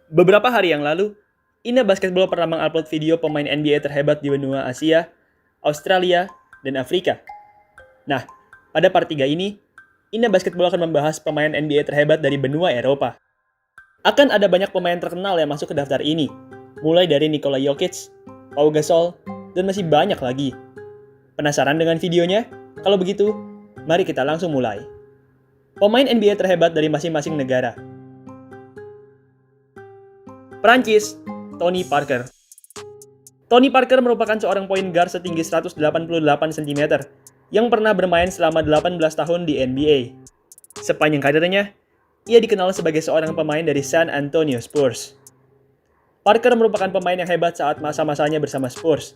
Beberapa hari yang lalu, Ina Basketball pernah mengupload video pemain NBA terhebat di benua Asia, Australia, dan Afrika. Nah, pada part 3 ini, Ina Basketball akan membahas pemain NBA terhebat dari benua Eropa. Akan ada banyak pemain terkenal yang masuk ke daftar ini, mulai dari Nikola Jokic, Pau Gasol, dan masih banyak lagi. Penasaran dengan videonya? Kalau begitu, mari kita langsung mulai. Pemain NBA terhebat dari masing-masing negara. Prancis, Tony Parker. Tony Parker merupakan seorang point guard setinggi 188 cm yang pernah bermain selama 18 tahun di NBA. Sepanjang karirnya, ia dikenal sebagai seorang pemain dari San Antonio Spurs. Parker merupakan pemain yang hebat saat masa-masanya bersama Spurs.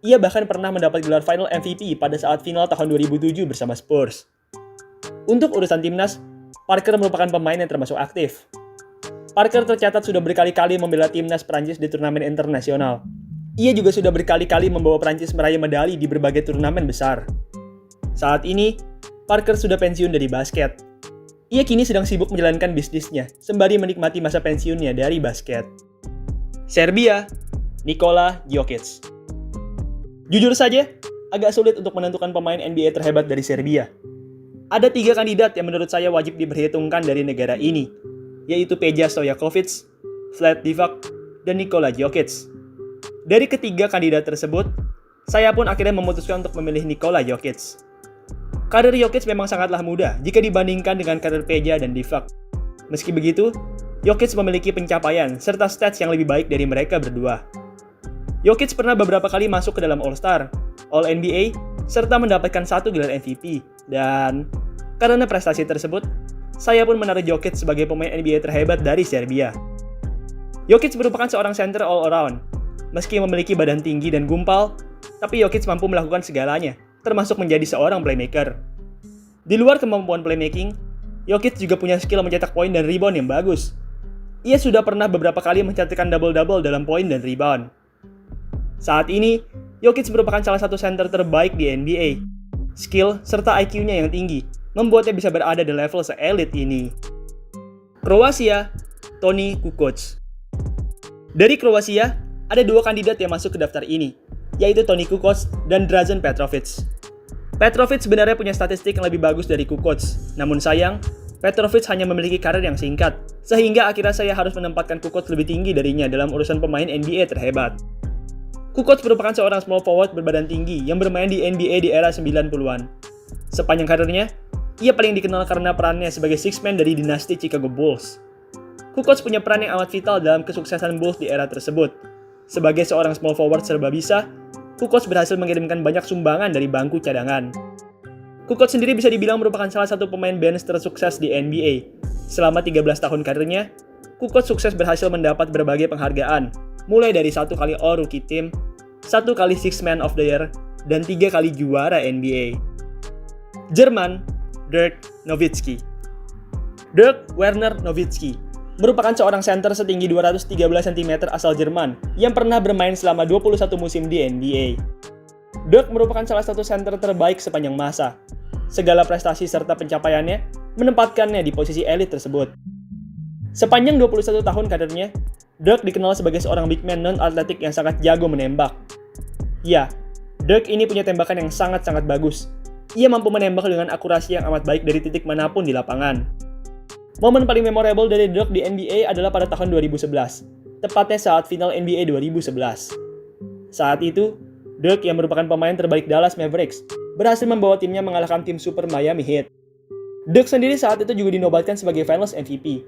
Ia bahkan pernah mendapat gelar Final MVP pada saat final tahun 2007 bersama Spurs. Untuk urusan timnas, Parker merupakan pemain yang termasuk aktif. Parker tercatat sudah berkali-kali membela timnas Prancis di turnamen internasional. Ia juga sudah berkali-kali membawa Prancis meraih medali di berbagai turnamen besar. Saat ini, Parker sudah pensiun dari basket. Ia kini sedang sibuk menjalankan bisnisnya, sembari menikmati masa pensiunnya dari basket. Serbia, Nikola Jokic. Jujur saja, agak sulit untuk menentukan pemain NBA terhebat dari Serbia. Ada 3 kandidat yang menurut saya wajib diperhitungkan dari negara ini, yaitu Peja Stojakovic, Vlad Divac, dan Nikola Jokic. Dari ketiga kandidat tersebut, saya pun akhirnya memutuskan untuk memilih Nikola Jokic. Karir Jokic memang sangatlah mudah jika dibandingkan dengan karir Peja dan Divac. Meski begitu, Jokic memiliki pencapaian serta stats yang lebih baik dari mereka berdua. Jokic pernah beberapa kali masuk ke dalam All-Star, All-NBA, serta mendapatkan 1 gelar MVP. Dan karena prestasi tersebut, saya pun menaruh Jokic sebagai pemain NBA terhebat dari Serbia. Jokic merupakan seorang center all-around. Meski memiliki badan tinggi dan gumpal, tapi Jokic mampu melakukan segalanya, termasuk menjadi seorang playmaker. Di luar kemampuan playmaking, Jokic juga punya skill mencetak poin dan rebound yang bagus. Ia sudah pernah beberapa kali mencetakkan double-double dalam poin dan rebound. Saat ini, Jokic merupakan salah satu center terbaik di NBA. Skill serta IQ-nya yang tinggi membuatnya bisa berada di level se-elit ini. Kroasia, Toni Kukoc. Dari Kroasia, ada 2 kandidat yang masuk ke daftar ini, yaitu Toni Kukoc dan Dražen Petrovic. Petrovic sebenarnya punya statistik yang lebih bagus dari Kukoc, namun sayang, Petrovic hanya memiliki karir yang singkat, sehingga akhirnya saya harus menempatkan Kukoc lebih tinggi darinya dalam urusan pemain NBA terhebat. Kukoc merupakan seorang small forward berbadan tinggi yang bermain di NBA di era 90-an. Sepanjang karirnya, ia paling dikenal karena perannya sebagai six man dari dinasti Chicago Bulls. Kukoc punya peran yang amat vital dalam kesuksesan Bulls di era tersebut. Sebagai seorang small forward serba bisa, Kukoc berhasil mengirimkan banyak sumbangan dari bangku cadangan. Kukoc sendiri bisa dibilang merupakan salah satu pemain bench tersukses di NBA. Selama 13 tahun karirnya, Kukoc sukses berhasil mendapat berbagai penghargaan, mulai dari 1 kali All-Rookie Team, 1 kali Six Man of the Year, dan 3 kali juara NBA. Jerman, Dirk Nowitzki. Dirk Werner Nowitzki merupakan seorang center setinggi 213 cm asal Jerman yang pernah bermain selama 21 musim di NBA. Dirk merupakan salah satu center terbaik sepanjang masa. Segala prestasi serta pencapaiannya menempatkannya di posisi elit tersebut. Sepanjang 21 tahun karirnya, Dirk dikenal sebagai seorang big man non-atletik yang sangat jago menembak. Ya, Dirk ini punya tembakan yang sangat-sangat bagus. Ia mampu menembak dengan akurasi yang amat baik dari titik manapun di lapangan. Momen paling memorable dari Dirk di NBA adalah pada tahun 2011, tepatnya saat final NBA 2011. Saat itu, Dirk yang merupakan pemain terbaik Dallas Mavericks berhasil membawa timnya mengalahkan tim super Miami Heat. Dirk sendiri saat itu juga dinobatkan sebagai Finals MVP.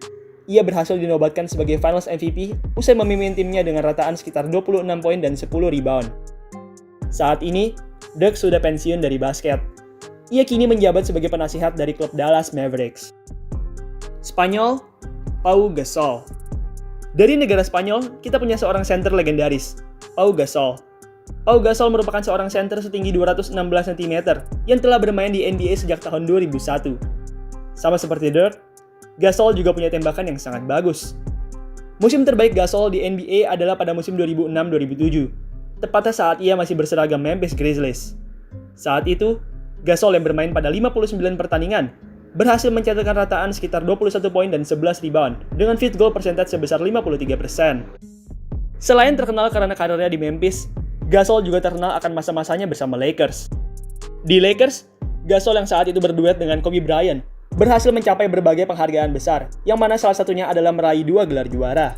Ia berhasil dinobatkan sebagai Finals MVP usai memimpin timnya dengan rataan sekitar 26 poin dan 10 rebound. Saat ini, Dirk sudah pensiun dari basket. Ia kini menjabat sebagai penasihat dari klub Dallas Mavericks. Spanyol, Pau Gasol. Dari negara Spanyol, kita punya seorang center legendaris, Pau Gasol. Pau Gasol merupakan seorang center setinggi 216 cm yang telah bermain di NBA sejak tahun 2001. Sama seperti Dirk, Gasol juga punya tembakan yang sangat bagus. Musim terbaik Gasol di NBA adalah pada musim 2006-2007, tepatnya saat ia masih berseragam Memphis Grizzlies. Saat itu, Gasol yang bermain pada 59 pertandingan berhasil mencatatkan rataan sekitar 21 poin dan 11 rebound dengan field goal percentage sebesar 53%. Selain terkenal karena karirnya di Memphis, Gasol juga terkenal akan masa-masanya bersama Lakers. Di Lakers, Gasol yang saat itu berduet dengan Kobe Bryant berhasil mencapai berbagai penghargaan besar, yang mana salah satunya adalah meraih 2 gelar juara.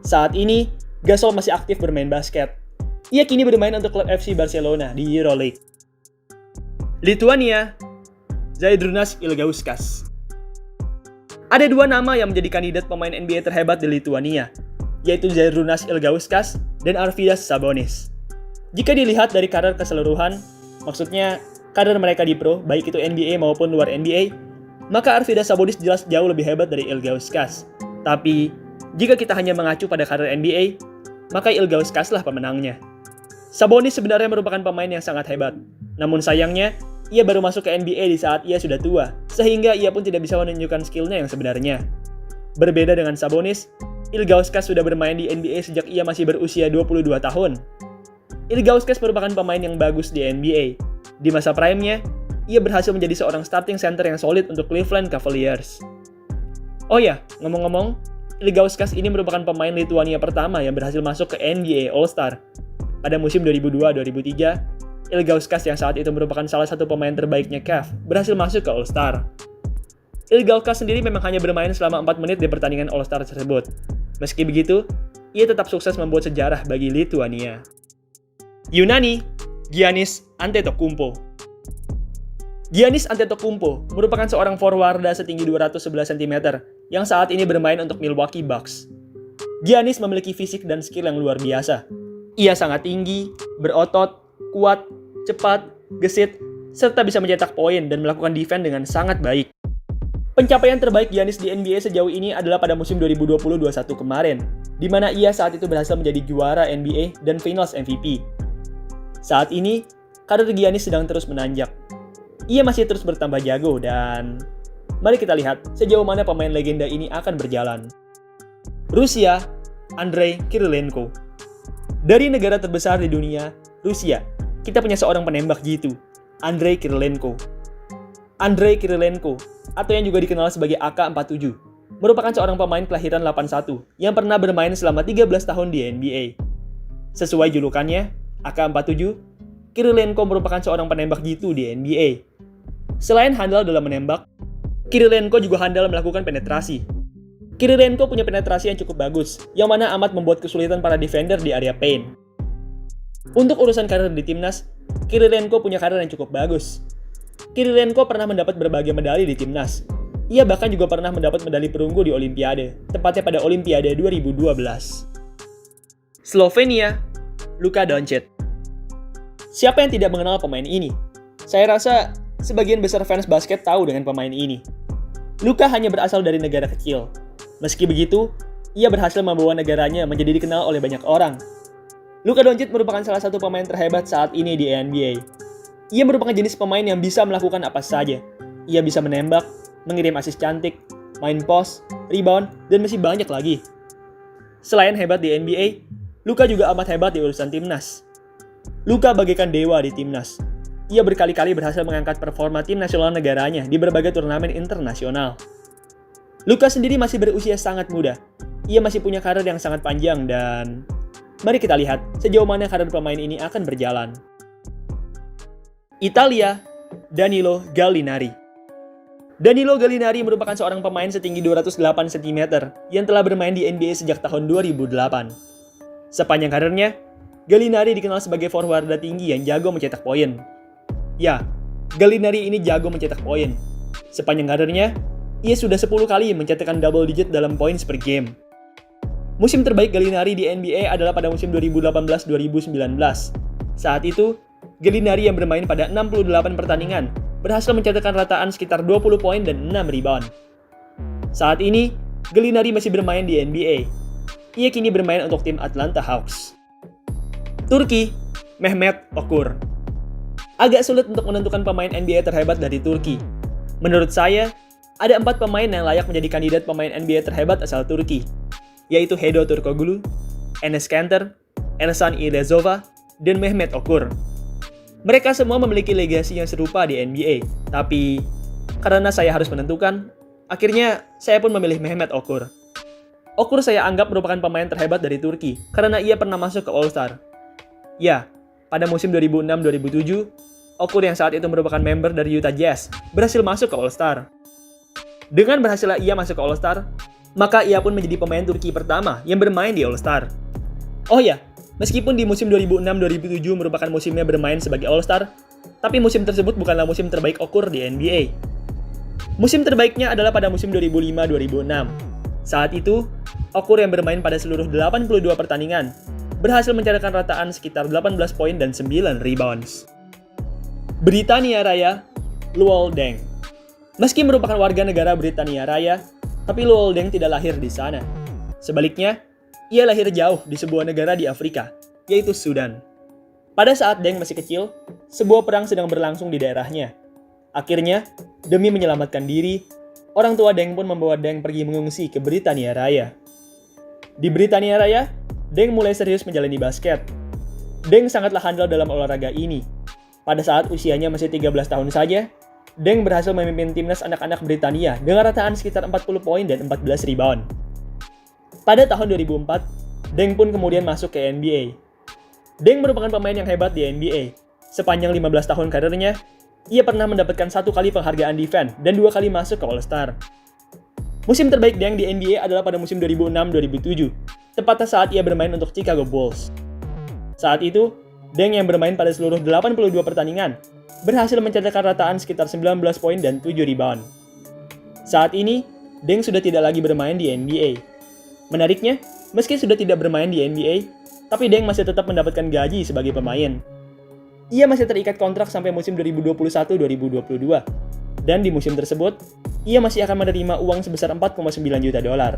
Saat ini, Gasol masih aktif bermain basket. Ia kini bermain untuk klub FC Barcelona di EuroLeague. Lituania, Zydrunas Ilgauskas. Ada 2 nama yang menjadi kandidat pemain NBA terhebat di Lituania, yaitu Zydrunas Ilgauskas dan Arvydas Sabonis. Jika dilihat dari karir keseluruhan, maksudnya karir mereka di pro, baik itu NBA maupun luar NBA, maka Arvydas Sabonis jelas jauh lebih hebat dari Ilgauskas. Tapi, jika kita hanya mengacu pada karir NBA, maka Ilgauskas lah pemenangnya. Sabonis sebenarnya merupakan pemain yang sangat hebat, namun sayangnya, ia baru masuk ke NBA di saat ia sudah tua, sehingga ia pun tidak bisa menunjukkan skillnya yang sebenarnya. Berbeda dengan Sabonis, Ilgauskas sudah bermain di NBA sejak ia masih berusia 22 tahun. Ilgauskas merupakan pemain yang bagus di NBA. Di masa prime-nya, ia berhasil menjadi seorang starting center yang solid untuk Cleveland Cavaliers. Oh ya, ngomong-ngomong, Ilgauskas ini merupakan pemain Lituania pertama yang berhasil masuk ke NBA All-Star. Pada musim 2002-2003, Ilgauskas yang saat itu merupakan salah satu pemain terbaiknya Cavs berhasil masuk ke All-Star. Ilgauskas sendiri memang hanya bermain selama 4 menit di pertandingan All-Star tersebut. Meski begitu, ia tetap sukses membuat sejarah bagi Lituania. Yunani, Giannis Antetokounmpo. Giannis Antetokounmpo merupakan seorang forwarda setinggi 211 cm yang saat ini bermain untuk Milwaukee Bucks. Giannis memiliki fisik dan skill yang luar biasa. Ia sangat tinggi, berotot, kuat, cepat, gesit, serta bisa mencetak poin dan melakukan defense dengan sangat baik. Pencapaian terbaik Giannis di NBA sejauh ini adalah pada musim 2020-21 kemarin, di mana ia saat itu berhasil menjadi juara NBA dan Finals MVP. Saat ini, karir Giannis sedang terus menanjak. Ia masih terus bertambah jago dan mari kita lihat sejauh mana pemain legenda ini akan berjalan. Rusia, Andrei Kirilenko. Dari negara terbesar di dunia, Rusia, kita punya seorang penembak jitu, Andrei Kirilenko. Andrei Kirilenko, atau yang juga dikenal sebagai AK-47, merupakan seorang pemain kelahiran 81 yang pernah bermain selama 13 tahun di NBA. Sesuai julukannya, AK-47, Kirilenko merupakan seorang penembak jitu di NBA. Selain handal dalam menembak, Kirilenko juga handal melakukan penetrasi. Kirilenko punya penetrasi yang cukup bagus, yang mana amat membuat kesulitan para defender di area paint. Untuk urusan karir di timnas, Kirilenko punya karir yang cukup bagus. Kirilenko pernah mendapat berbagai medali di timnas. Ia bahkan juga pernah mendapat medali perunggu di Olimpiade, tepatnya pada Olimpiade 2012. Slovenia, Luka Doncic. Siapa yang tidak mengenal pemain ini? Saya rasa sebagian besar fans basket tahu dengan pemain ini. Luka hanya berasal dari negara kecil. Meski begitu, ia berhasil membawa negaranya menjadi dikenal oleh banyak orang. Luka Doncic merupakan salah satu pemain terhebat saat ini di NBA. Ia merupakan jenis pemain yang bisa melakukan apa saja. Ia bisa menembak, mengirim asis cantik, main post, rebound, dan masih banyak lagi. Selain hebat di NBA, Luka juga amat hebat di urusan timnas. Luka bagaikan dewa di timnas. Ia berkali-kali berhasil mengangkat performa tim nasional negaranya di berbagai turnamen internasional. Luka sendiri masih berusia sangat muda. Ia masih punya karir yang sangat panjang dan mari kita lihat sejauh mana karir pemain ini akan berjalan. Italia, Danilo Gallinari. Danilo Gallinari merupakan seorang pemain setinggi 208 cm yang telah bermain di NBA sejak tahun 2008. Sepanjang karirnya, Gallinari dikenal sebagai forwarda tinggi yang jago mencetak poin. Ya, Gallinari ini jago mencetak poin. Sepanjang karirnya, ia sudah 10 kali mencetakkan double digit dalam points per game. Musim terbaik Gallinari di NBA adalah pada musim 2018-2019. Saat itu, Gallinari yang bermain pada 68 pertandingan berhasil mencetakkan rataan sekitar 20 poin dan 6 rebound. Saat ini, Gallinari masih bermain di NBA. Ia kini bermain untuk tim Atlanta Hawks. Turki, Mehmet Okur. Agak sulit untuk menentukan pemain NBA terhebat dari Turki. Menurut saya, ada 4 pemain yang layak menjadi kandidat pemain NBA terhebat asal Turki, yaitu Hedo Turkoglu, Enes Kanter, Ersan Ilyasova, dan Mehmet Okur. Mereka semua memiliki legasi yang serupa di NBA, tapi karena saya harus menentukan, akhirnya saya pun memilih Mehmet Okur. Okur saya anggap merupakan pemain terhebat dari Turki karena ia pernah masuk ke All-Star. Ya, pada musim 2006-2007, Okur yang saat itu merupakan member dari Utah Jazz berhasil masuk ke All-Star. Dengan berhasilnya ia masuk ke All-Star, maka ia pun menjadi pemain Turki pertama yang bermain di All-Star. Oh ya, meskipun di musim 2006-2007 merupakan musimnya bermain sebagai All-Star, tapi musim tersebut bukanlah musim terbaik Okur di NBA. Musim terbaiknya adalah pada musim 2005-2006. Saat itu, Okur yang bermain pada seluruh 82 pertandingan berhasil mencatatkan rataan sekitar 18 poin dan 9 rebounds. Britania Raya, Luol Deng. Meski merupakan warga negara Britania Raya, tapi Luol Deng tidak lahir di sana. Sebaliknya, ia lahir jauh di sebuah negara di Afrika, yaitu Sudan. Pada saat Deng masih kecil, sebuah perang sedang berlangsung di daerahnya. Akhirnya, demi menyelamatkan diri, orang tua Deng pun membawa Deng pergi mengungsi ke Britania Raya. Di Britania Raya, Deng mulai serius menjalani basket. Deng sangatlah handal dalam olahraga ini. Pada saat usianya masih 13 tahun saja, Deng berhasil memimpin timnas anak-anak Britania dengan rataan sekitar 40 poin dan 14 rebound. Pada tahun 2004, Deng pun kemudian masuk ke NBA. Deng merupakan pemain yang hebat di NBA. Sepanjang 15 tahun karirnya, ia pernah mendapatkan 1 kali penghargaan defense dan 2 kali masuk ke All-Star. Musim terbaik Deng di NBA adalah pada musim 2006-2007, tepatnya saat ia bermain untuk Chicago Bulls. Saat itu, Deng yang bermain pada seluruh 82 pertandingan berhasil mencatatkan rataan sekitar 19 poin dan 7 rebound. Saat ini, Deng sudah tidak lagi bermain di NBA. Menariknya, meski sudah tidak bermain di NBA, tapi Deng masih tetap mendapatkan gaji sebagai pemain. Ia masih terikat kontrak sampai musim 2021-2022, dan di musim tersebut, ia masih akan menerima uang sebesar 4,9 juta dolar.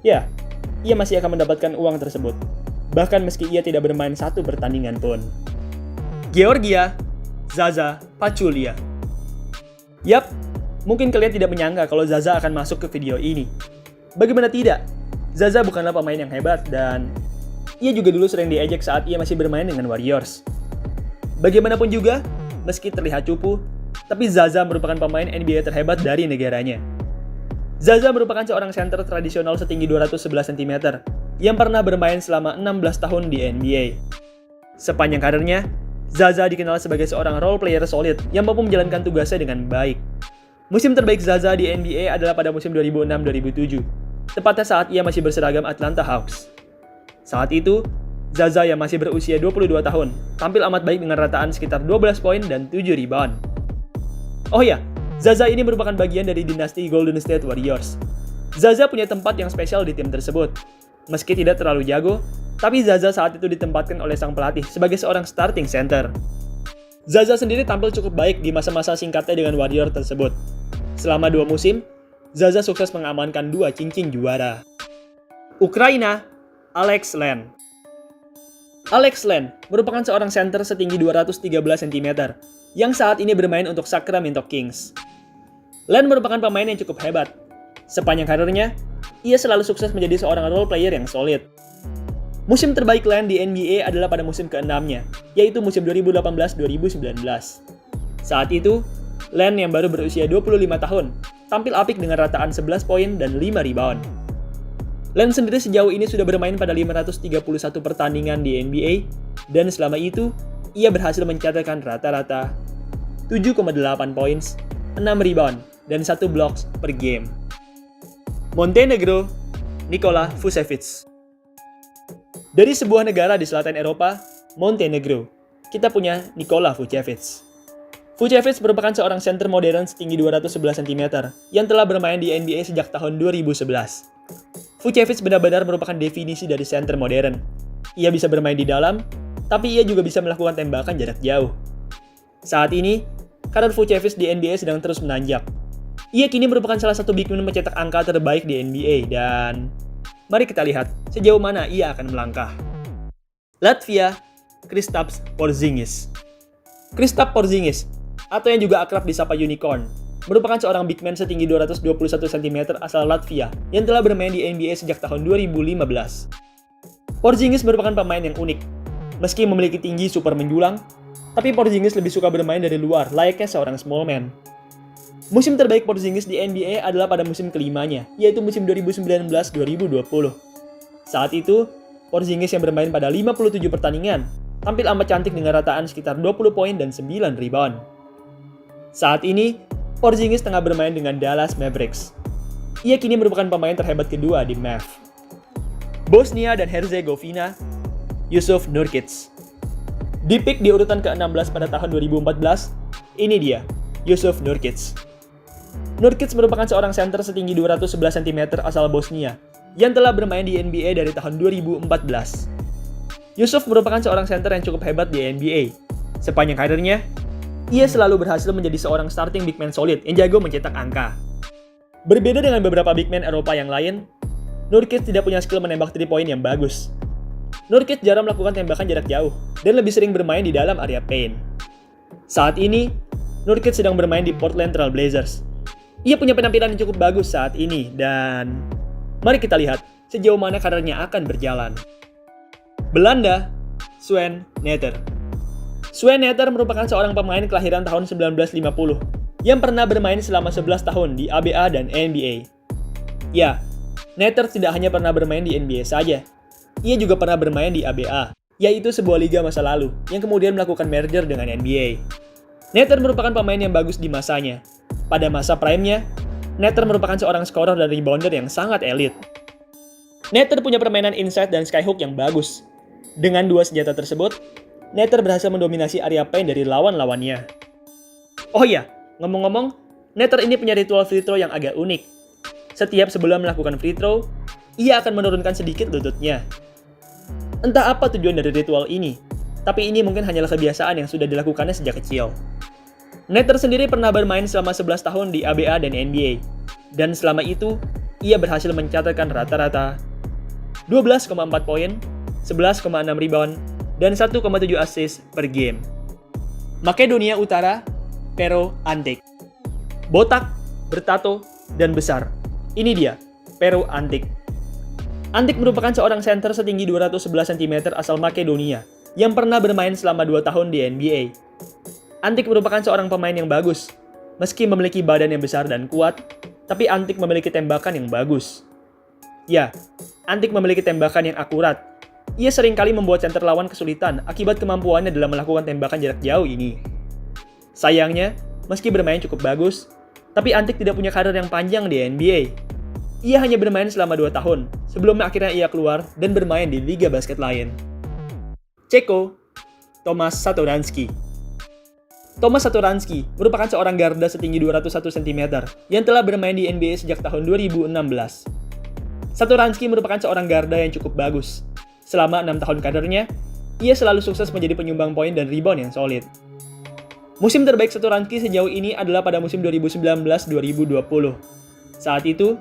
Ya, ia masih akan mendapatkan uang tersebut, bahkan meski ia tidak bermain satu pertandingan pun. Georgia, Zaza Pachulia. Yap, mungkin kalian tidak menyangka kalau Zaza akan masuk ke video ini. Bagaimana tidak? Zaza bukanlah pemain yang hebat dan ia juga dulu sering diejek saat ia masih bermain dengan Warriors. Bagaimanapun juga, meski terlihat cupu, tapi Zaza merupakan pemain NBA terhebat dari negaranya. Zaza merupakan seorang center tradisional setinggi 211 cm yang pernah bermain selama 16 tahun di NBA. Sepanjang karirnya, Zaza dikenal sebagai seorang role player solid yang mampu menjalankan tugasnya dengan baik. Musim terbaik Zaza di NBA adalah pada musim 2006-2007, tepatnya saat ia masih berseragam Atlanta Hawks. Saat itu, Zaza yang masih berusia 22 tahun tampil amat baik dengan rataan sekitar 12 poin dan 7 rebound. Oh ya, Zaza ini merupakan bagian dari dinasti Golden State Warriors. Zaza punya tempat yang spesial di tim tersebut. Meski tidak terlalu jago, tapi Zaza saat itu ditempatkan oleh sang pelatih sebagai seorang starting center. Zaza sendiri tampil cukup baik di masa-masa singkatnya dengan Warrior tersebut. Selama 2 musim, Zaza sukses mengamankan 2 cincin juara. Ukraina, Alex Len. Alex Len merupakan seorang center setinggi 213 cm yang saat ini bermain untuk Sacramento Kings. Len merupakan pemain yang cukup hebat. Sepanjang karirnya, ia selalu sukses menjadi seorang role player yang solid. Musim terbaik Len di NBA adalah pada musim ke-6-nya, yaitu musim 2018-2019. Saat itu, Len yang baru berusia 25 tahun, tampil apik dengan rataan 11 poin dan 5 rebound. Len sendiri sejauh ini sudah bermain pada 531 pertandingan di NBA, dan selama itu, ia berhasil mencatatkan rata-rata 7,8 points, 6 rebound, dan 1 blocks per game. Montenegro, Nikola Vucevic. Dari sebuah negara di selatan Eropa, Montenegro, kita punya Nikola Vucevic. Vucevic merupakan seorang center modern setinggi 211 cm yang telah bermain di NBA sejak tahun 2011. Vucevic benar-benar merupakan definisi dari center modern. Ia bisa bermain di dalam, tapi ia juga bisa melakukan tembakan jarak jauh. Saat ini, karir Vucevic di NBA sedang terus menanjak. Ia kini merupakan salah satu big man mencetak angka terbaik di NBA dan mari kita lihat sejauh mana ia akan melangkah. Latvia, Kristaps Porzingis. Kristaps Porzingis, atau yang juga akrab disapa Unicorn, merupakan seorang big man setinggi 221 cm asal Latvia yang telah bermain di NBA sejak tahun 2015. Porzingis merupakan pemain yang unik. Meski memiliki tinggi super menjulang, tapi Porzingis lebih suka bermain dari luar layaknya seorang small man. Musim terbaik Porzingis di NBA adalah pada musim kelimanya, yaitu musim 2019-2020. Saat itu, Porzingis yang bermain pada 57 pertandingan, tampil amat cantik dengan rataan sekitar 20 poin dan 9 rebound. Saat ini, Porzingis tengah bermain dengan Dallas Mavericks. Ia kini merupakan pemain terhebat kedua di Mav. Bosnia dan Herzegovina, Jusuf Nurkic. Di pick di urutan ke-16 pada tahun 2014, ini dia, Jusuf Nurkic. Nurkic merupakan seorang center setinggi 211 cm asal Bosnia yang telah bermain di NBA dari tahun 2014. Jusuf merupakan seorang center yang cukup hebat di NBA. Sepanjang karirnya, ia selalu berhasil menjadi seorang starting big man solid yang jago mencetak angka. Berbeda dengan beberapa big man Eropa yang lain, Nurkic tidak punya skill menembak 3-point yang bagus. Nurkic jarang melakukan tembakan jarak jauh dan lebih sering bermain di dalam area paint. Saat ini, Nurkic sedang bermain di Portland Trail Blazers. Ia punya penampilan yang cukup bagus saat ini dan mari kita lihat sejauh mana karirnya akan berjalan. Belanda, Sven Netter. Sven Netter merupakan seorang pemain kelahiran tahun 1950 yang pernah bermain selama 11 tahun di ABA dan NBA. Ya, Netter tidak hanya pernah bermain di NBA saja. Ia juga pernah bermain di ABA, yaitu sebuah liga masa lalu yang kemudian melakukan merger dengan NBA. Netter merupakan pemain yang bagus di masanya. Pada masa prime-nya, Netter merupakan seorang scorer dan rebounder yang sangat elit. Netter punya permainan inside dan skyhook yang bagus. Dengan dua senjata tersebut, Netter berhasil mendominasi area paint dari lawan-lawannya. Oh iya, ngomong-ngomong, Netter ini punya ritual free throw yang agak unik. Setiap sebelum melakukan free throw, ia akan menurunkan sedikit lututnya. Entah apa tujuan dari ritual ini, tapi ini mungkin hanyalah kebiasaan yang sudah dilakukannya sejak kecil. Netter sendiri pernah bermain selama 11 tahun di ABA dan NBA, dan selama itu, ia berhasil mencatatkan rata-rata 12,4 poin, 11,6 rebound, dan 1,7 assist per game. Makedonia Utara, Pero Antic. Botak, bertato, dan besar. Ini dia, Pero Antic. Antic merupakan seorang center setinggi 211 cm asal Makedonia yang pernah bermain selama 2 tahun di NBA. Antic merupakan seorang pemain yang bagus. Meski memiliki badan yang besar dan kuat, tapi Antic memiliki tembakan yang bagus. Ya, Antic memiliki tembakan yang akurat. Ia seringkali membuat center lawan kesulitan akibat kemampuannya dalam melakukan tembakan jarak jauh ini. Sayangnya, meski bermain cukup bagus, tapi Antic tidak punya karir yang panjang di NBA. Ia hanya bermain selama 2 tahun, sebelum akhirnya ia keluar dan bermain di liga basket lain. Ceko, Tomasz Satoransky. Tomasz Satoransky merupakan seorang garda setinggi 201 cm yang telah bermain di NBA sejak tahun 2016. Satoransky merupakan seorang garda yang cukup bagus. Selama 6 tahun karirnya, ia selalu sukses menjadi penyumbang poin dan rebound yang solid. Musim terbaik Satoransky sejauh ini adalah pada musim 2019-2020. Saat itu,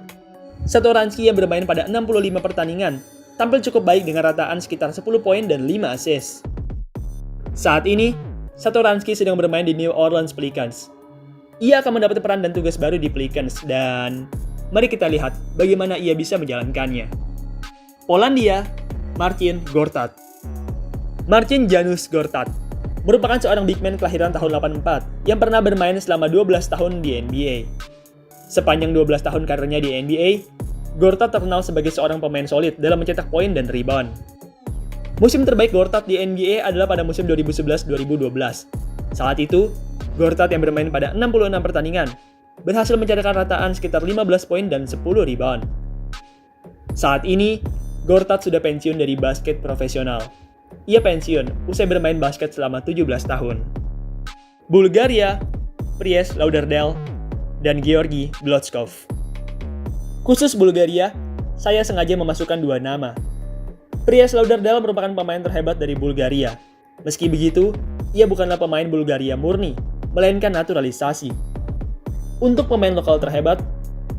Satoransky yang bermain pada 65 pertandingan tampil cukup baik dengan rataan sekitar 10 poin dan 5 assist. Saat ini, Satoransky sedang bermain di New Orleans Pelicans. Ia akan mendapat peran dan tugas baru di Pelicans dan mari kita lihat bagaimana ia bisa menjalankannya. Polandia, Marcin Gortat. Marcin Janusz Gortat merupakan seorang big man kelahiran tahun 84 yang pernah bermain selama 12 tahun di NBA. Sepanjang 12 tahun karirnya di NBA, Gortat terkenal sebagai seorang pemain solid dalam mencetak poin dan rebound. Musim terbaik Gortat di NBA adalah pada musim 2011-2012. Saat itu, Gortat yang bermain pada 66 pertandingan berhasil mencatatkan rataan sekitar 15 poin dan 10 rebound. Saat ini, Gortat sudah pensiun dari basket profesional. Ia pensiun usai bermain basket selama 17 tahun. Bulgaria, Prieš Lauderdale, dan Georgi Glotskov. Khusus Bulgaria, saya sengaja memasukkan 2 nama. Prieš Lauderdale merupakan pemain terhebat dari Bulgaria. Meski begitu, ia bukanlah pemain Bulgaria murni, melainkan naturalisasi. Untuk pemain lokal terhebat,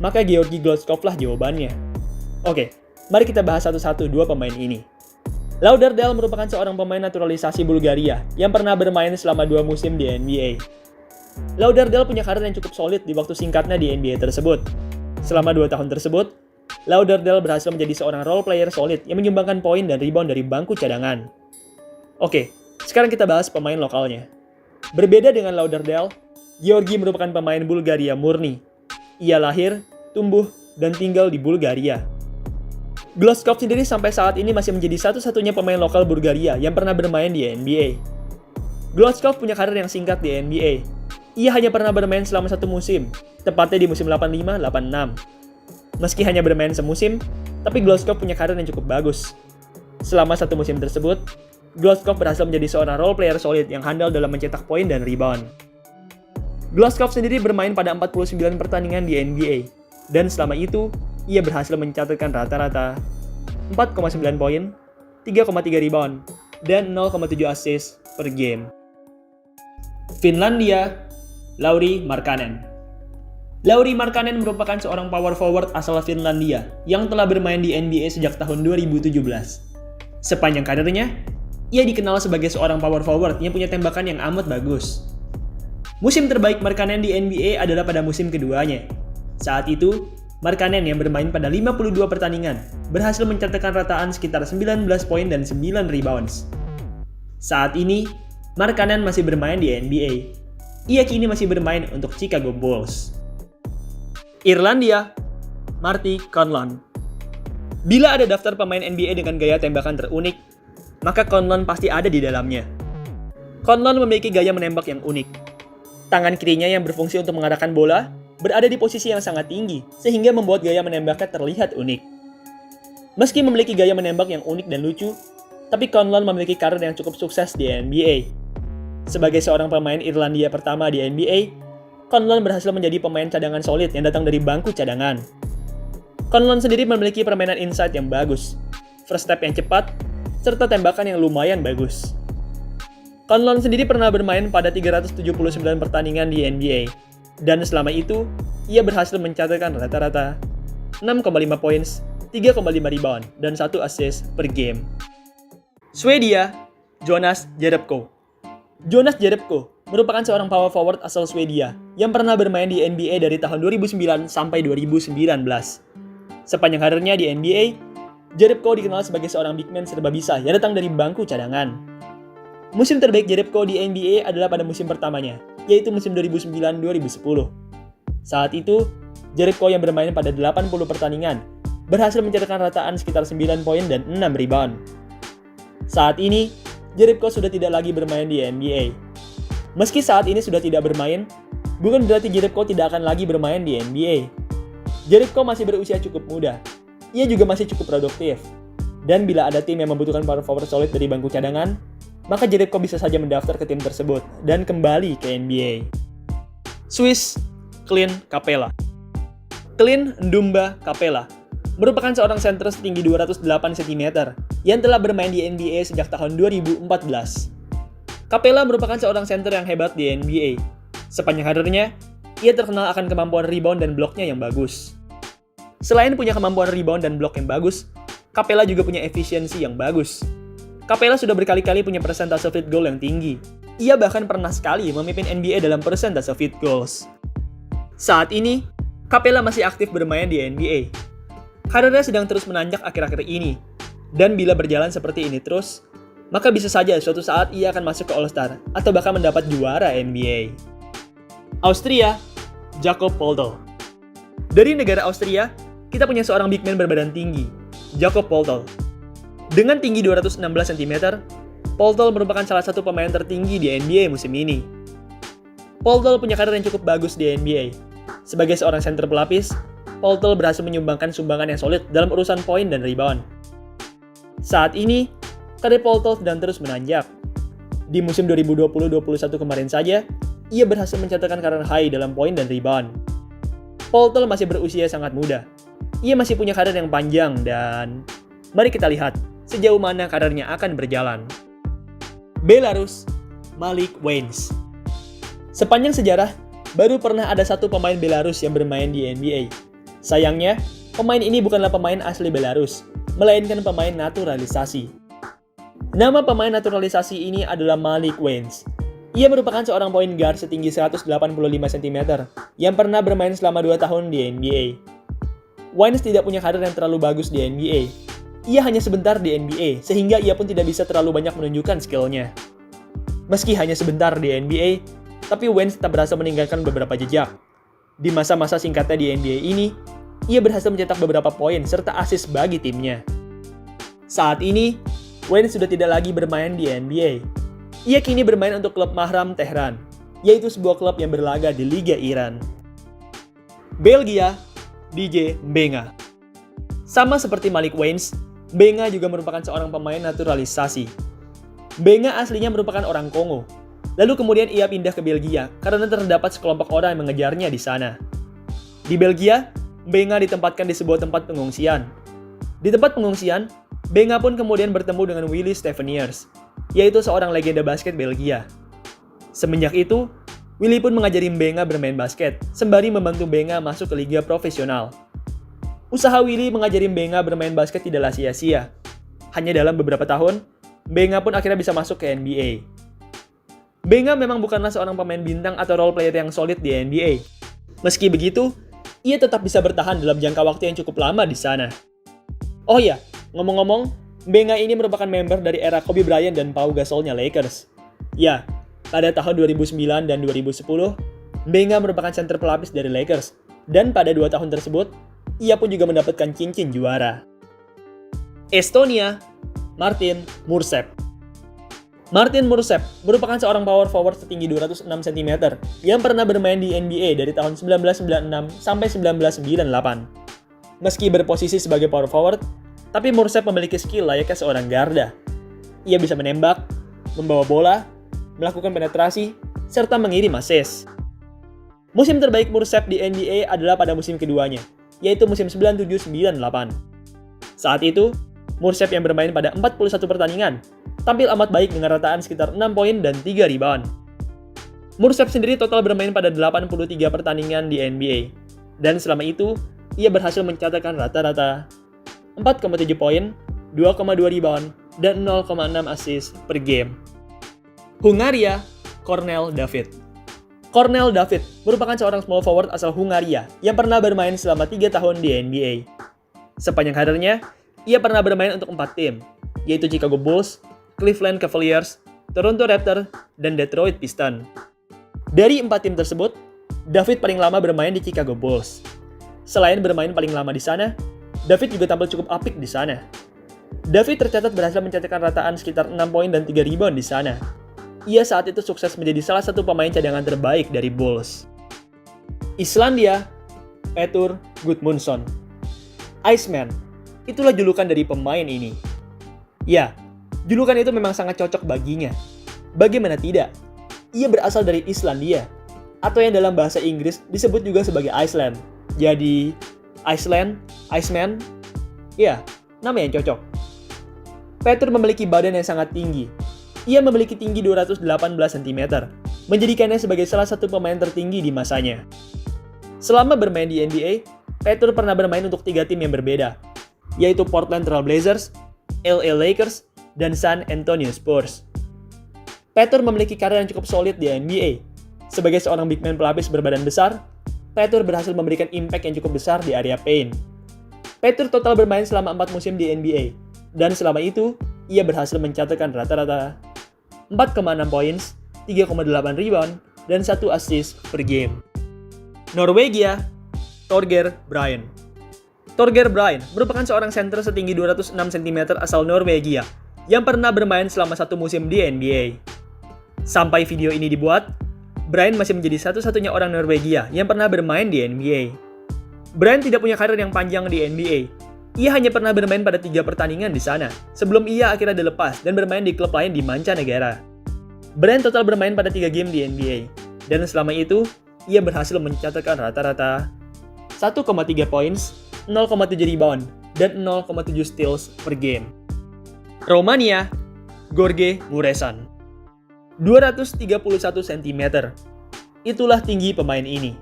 maka Georgi Glotskov lah jawabannya. Oke, mari kita bahas satu-satu 2 pemain ini. Lauderdale merupakan seorang pemain naturalisasi Bulgaria yang pernah bermain selama 2 musim di NBA. Lauderdale punya karir yang cukup solid di waktu singkatnya di NBA tersebut. Selama 2 tahun tersebut, Lauderdale berhasil menjadi seorang role player solid yang menyumbangkan poin dan rebound dari bangku cadangan. Oke, sekarang kita bahas pemain lokalnya. Berbeda dengan Lauderdale, Georgi merupakan pemain Bulgaria murni. Ia lahir, tumbuh, dan tinggal di Bulgaria. Glazkov sendiri sampai saat ini masih menjadi satu-satunya pemain lokal Bulgaria yang pernah bermain di NBA. Glazkov punya karir yang singkat di NBA. Ia hanya pernah bermain selama satu musim, tepatnya di musim 85-86. Meski hanya bermain semusim, tapi Glazkov punya karir yang cukup bagus. Selama satu musim tersebut, Glazkov berhasil menjadi seorang role player solid yang handal dalam mencetak poin dan rebound. Glazkov sendiri bermain pada 49 pertandingan di NBA, dan selama itu, ia berhasil mencatatkan rata-rata 4,9 poin, 3,3 rebound, dan 0,7 assist per game. Finlandia, Lauri Markkanen. Lauri Markkanen merupakan seorang power forward asal Finlandia yang telah bermain di NBA sejak tahun 2017. Sepanjang karirnya, ia dikenal sebagai seorang power forward yang punya tembakan yang amat bagus. Musim terbaik Markkanen di NBA adalah pada musim keduanya. Saat itu, Markkanen yang bermain pada 52 pertandingan berhasil mencatatkan rataan sekitar 19 poin dan 9 rebounds. Saat ini, Markkanen masih bermain di NBA. Ia kini masih bermain untuk Chicago Bulls. Irlandia, Marty Conlon. Bila ada daftar pemain NBA dengan gaya tembakan terunik, maka Conlon pasti ada di dalamnya. Conlon memiliki gaya menembak yang unik. Tangan kirinya yang berfungsi untuk mengarahkan bola berada di posisi yang sangat tinggi, sehingga membuat gaya menembaknya terlihat unik. Meski memiliki gaya menembak yang unik dan lucu, tapi Conlon memiliki karir yang cukup sukses di NBA. Sebagai seorang pemain Irlandia pertama di NBA, Conlon berhasil menjadi pemain cadangan solid yang datang dari bangku cadangan. Conlon sendiri memiliki permainan inside yang bagus, first step yang cepat, serta tembakan yang lumayan bagus. Conlon sendiri pernah bermain pada 379 pertandingan di NBA, dan selama itu, ia berhasil mencatatkan rata-rata 6,5 poin, 3,5 rebound, dan 1 assist per game. Swedia, Jonas Jerebko. Jonas Jerebko merupakan seorang power forward asal Swedia yang pernah bermain di NBA dari tahun 2009 sampai 2019. Sepanjang karirnya di NBA, Jerebko dikenal sebagai seorang big man serba bisa yang datang dari bangku cadangan. Musim terbaik Jerebko di NBA adalah pada musim pertamanya, yaitu musim 2009-2010. Saat itu, Jerebko yang bermain pada 80 pertandingan berhasil mencatatkan rataan sekitar 9 poin dan 6 rebound. Saat ini, Jerebko sudah tidak lagi bermain di NBA. Meski saat ini sudah tidak bermain, bukan berarti Jerebko tidak akan lagi bermain di NBA. Jerebko masih berusia cukup muda. Ia juga masih cukup produktif. Dan bila ada tim yang membutuhkan power forward solid dari bangku cadangan, maka Jerebko bisa saja mendaftar ke tim tersebut dan kembali ke NBA. Swiss, Clint Capela. Clint Ndumba Capela merupakan seorang center setinggi 208 cm yang telah bermain di NBA sejak tahun 2014. Capela merupakan seorang center yang hebat di NBA. Sepanjang karirnya, ia terkenal akan kemampuan rebound dan bloknya yang bagus. Selain punya kemampuan rebound dan blok yang bagus, Capela juga punya efisiensi yang bagus. Capela sudah berkali-kali punya persentase field goal yang tinggi. Ia bahkan pernah sekali memimpin NBA dalam persentase field goals. Saat ini, Capela masih aktif bermain di NBA. Karirnya sedang terus menanjak akhir-akhir ini. Dan bila berjalan seperti ini terus, maka bisa saja suatu saat ia akan masuk ke All-Star atau bahkan mendapat juara NBA. Austria, Jakob Poeltl. Dari negara Austria, kita punya seorang big man berbadan tinggi, Jakob Poeltl. Dengan tinggi 216 cm, Poeltl merupakan salah satu pemain tertinggi di NBA musim ini. Poeltl punya karir yang cukup bagus di NBA. Sebagai seorang center pelapis, Poeltl berhasil menyumbangkan sumbangan yang solid dalam urusan poin dan rebound. Saat ini, karir Poeltl sedang terus menanjak. Di musim 2020-21 kemarin saja, ia berhasil mencatatkan karir high dalam poin dan rebound. Poeltl masih berusia sangat muda. Ia masih punya karir yang panjang dan mari kita lihat sejauh mana karirnya akan berjalan. Belarus, Malik Waynes. Sepanjang sejarah, baru pernah ada satu pemain Belarus yang bermain di NBA. Sayangnya, pemain ini bukanlah pemain asli Belarus, melainkan pemain naturalisasi. Nama pemain naturalisasi ini adalah Malik Waynes. Ia merupakan seorang point guard setinggi 185 cm yang pernah bermain selama 2 tahun di NBA. Waynes tidak punya karir yang terlalu bagus di NBA. Ia hanya sebentar di NBA, sehingga ia pun tidak bisa terlalu banyak menunjukkan skill-nya. Meski hanya sebentar di NBA, tapi Wayne tetap berhasil meninggalkan beberapa jejak. Di masa-masa singkatnya di NBA ini, ia berhasil mencetak beberapa poin serta assist bagi timnya. Saat ini, Wayne sudah tidak lagi bermain di NBA. Ia kini bermain untuk klub Mahram Tehran, yaitu sebuah klub yang berlaga di Liga Iran. Belgia, DJ Mbenga. Sama seperti Malik Waynes, Mbenga juga merupakan seorang pemain naturalisasi. Mbenga aslinya merupakan orang Kongo. Lalu kemudian ia pindah ke Belgia karena terdapat sekelompok orang yang mengejarnya di sana. Di Belgia, Mbenga ditempatkan di sebuah tempat pengungsian. Di tempat pengungsian, Mbenga pun kemudian bertemu dengan Willy Steveniers, yaitu seorang legenda basket Belgia. Semenjak itu, Willy pun mengajari Mbenga bermain basket, sembari membantu Mbenga masuk ke liga profesional. Usaha Willy mengajari Mbenga bermain basket tidaklah sia-sia. Hanya dalam beberapa tahun, Mbenga pun akhirnya bisa masuk ke NBA. Mbenga memang bukanlah seorang pemain bintang atau role player yang solid di NBA. Meski begitu, ia tetap bisa bertahan dalam jangka waktu yang cukup lama di sana. Oh ya, ngomong-ngomong, Mbenga ini merupakan member dari era Kobe Bryant dan Pau Gasolnya Lakers. Ya, pada tahun 2009 dan 2010, Mbenga merupakan center pelapis dari Lakers. Dan pada 2 tahun tersebut, ia pun juga mendapatkan cincin juara. Estonia, Martin Mursep. Martin Mursep merupakan seorang power forward setinggi 206 cm yang pernah bermain di NBA dari tahun 1996 sampai 1998. Meski berposisi sebagai power forward, tapi Mursep memiliki skill layaknya seorang garda. Ia bisa menembak, membawa bola, melakukan penetrasi, serta mengirim assist. Musim terbaik Mursep di NBA adalah pada musim keduanya, yaitu musim 97-98. Saat itu, Mursep yang bermain pada 41 pertandingan, tampil amat baik dengan rataan sekitar 6 poin dan 3 rebound. Mursep sendiri total bermain pada 83 pertandingan di NBA, dan selama itu, ia berhasil mencatatkan rata-rata 4,7 poin, 2,2 rebound, dan 0,6 assist per game. Hungaria, Kornel David. Kornel David merupakan seorang small forward asal Hungaria yang pernah bermain selama 3 tahun di NBA. Sepanjang karirnya, ia pernah bermain untuk 4 tim, yaitu Chicago Bulls, Cleveland Cavaliers, Toronto Raptors, dan Detroit Pistons. Dari 4 tim tersebut, David paling lama bermain di Chicago Bulls. Selain bermain paling lama di sana, David juga tampil cukup apik di sana. David tercatat berhasil mencetakkan rataan sekitar 6 poin dan 3 rebound di sana. Ia saat itu sukses menjadi salah satu pemain cadangan terbaik dari Bulls. Islandia, Petur Gudmundsson. Iceman, itulah julukan dari pemain ini. Ya, julukan itu memang sangat cocok baginya. Bagaimana tidak? Ia berasal dari Islandia, atau yang dalam bahasa Inggris disebut juga sebagai Iceland. Jadi, Iceland, Iceman, ya, nama yang cocok. Petur memiliki badan yang sangat tinggi. Ia memiliki tinggi 218 cm, menjadikannya sebagai salah satu pemain tertinggi di masanya. Selama bermain di NBA, Petur pernah bermain untuk 3 tim yang berbeda, yaitu Portland Trail Blazers, LA Lakers, dan San Antonio Spurs. Petur memiliki karir yang cukup solid di NBA. Sebagai seorang big man pelapis berbadan besar, Petur berhasil memberikan impact yang cukup besar di area paint. Petur total bermain selama 4 musim di NBA, dan selama itu, ia berhasil mencatatkan rata-rata 4,6 poin, 3,8 rebound, dan 1 assist per game. Norwegia, Torgeir Bryan. Torgeir Bryan merupakan seorang center setinggi 206 cm asal Norwegia yang pernah bermain selama 1 musim di NBA. Sampai video ini dibuat, Bryan masih menjadi satu-satunya orang Norwegia yang pernah bermain di NBA. Bryan tidak punya karir yang panjang di NBA. Ia hanya pernah bermain pada 3 pertandingan di sana, sebelum ia akhirnya dilepas dan bermain di klub lain di mancanegara. Bryan total bermain pada 3 game di NBA, dan selama itu, ia berhasil mencatatkan rata-rata 1,3 poin, 0,7 rebound, dan 0,7 steals per game. Romania, Gorge Muresan. 231 cm. Itulah tinggi pemain ini.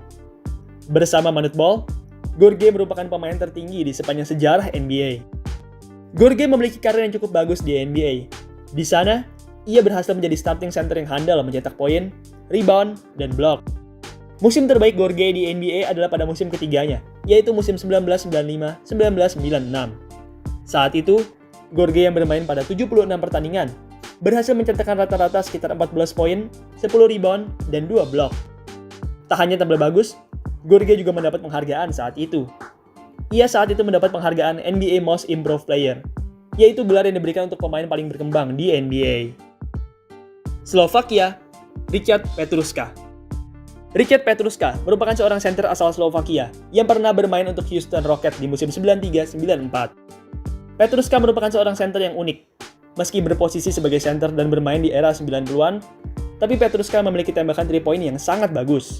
Bersama Manute Bol, Gorge merupakan pemain tertinggi di sepanjang sejarah NBA. Gorge memiliki karir yang cukup bagus di NBA. Di sana, ia berhasil menjadi starting center yang handal mencetak poin, rebound, dan block. Musim terbaik Gorge di NBA adalah pada musim ketiganya, yaitu musim 1995-1996. Saat itu, Gorge yang bermain pada 76 pertandingan, berhasil mencetakkan rata-rata sekitar 14 poin, 10 rebound, dan 2 blok. Tak hanya tampil bagus, Gorgie juga mendapat penghargaan saat itu. Ia saat itu mendapat penghargaan NBA Most Improved Player, yaitu gelar yang diberikan untuk pemain paling berkembang di NBA. Slovakia, Richard Petruška. Richard Petruška merupakan seorang center asal Slovakia yang pernah bermain untuk Houston Rockets di musim 93-94. Petruška merupakan seorang center yang unik. Meski berposisi sebagai center dan bermain di era 90-an, tapi Petruška memiliki tembakan 3 point yang sangat bagus.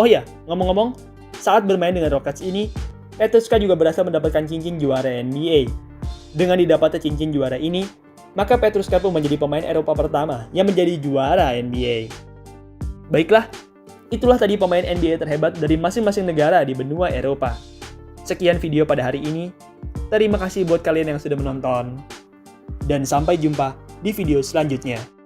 Oh ya, ngomong-ngomong, saat bermain dengan Rockets ini, Petruška juga berhasil mendapatkan cincin juara NBA. Dengan didapatnya cincin juara ini, maka Petruška pun menjadi pemain Eropa pertama yang menjadi juara NBA. Baiklah, itulah tadi pemain NBA terhebat dari masing-masing negara di benua Eropa. Sekian video pada hari ini. Terima kasih buat kalian yang sudah menonton. Dan sampai jumpa di video selanjutnya.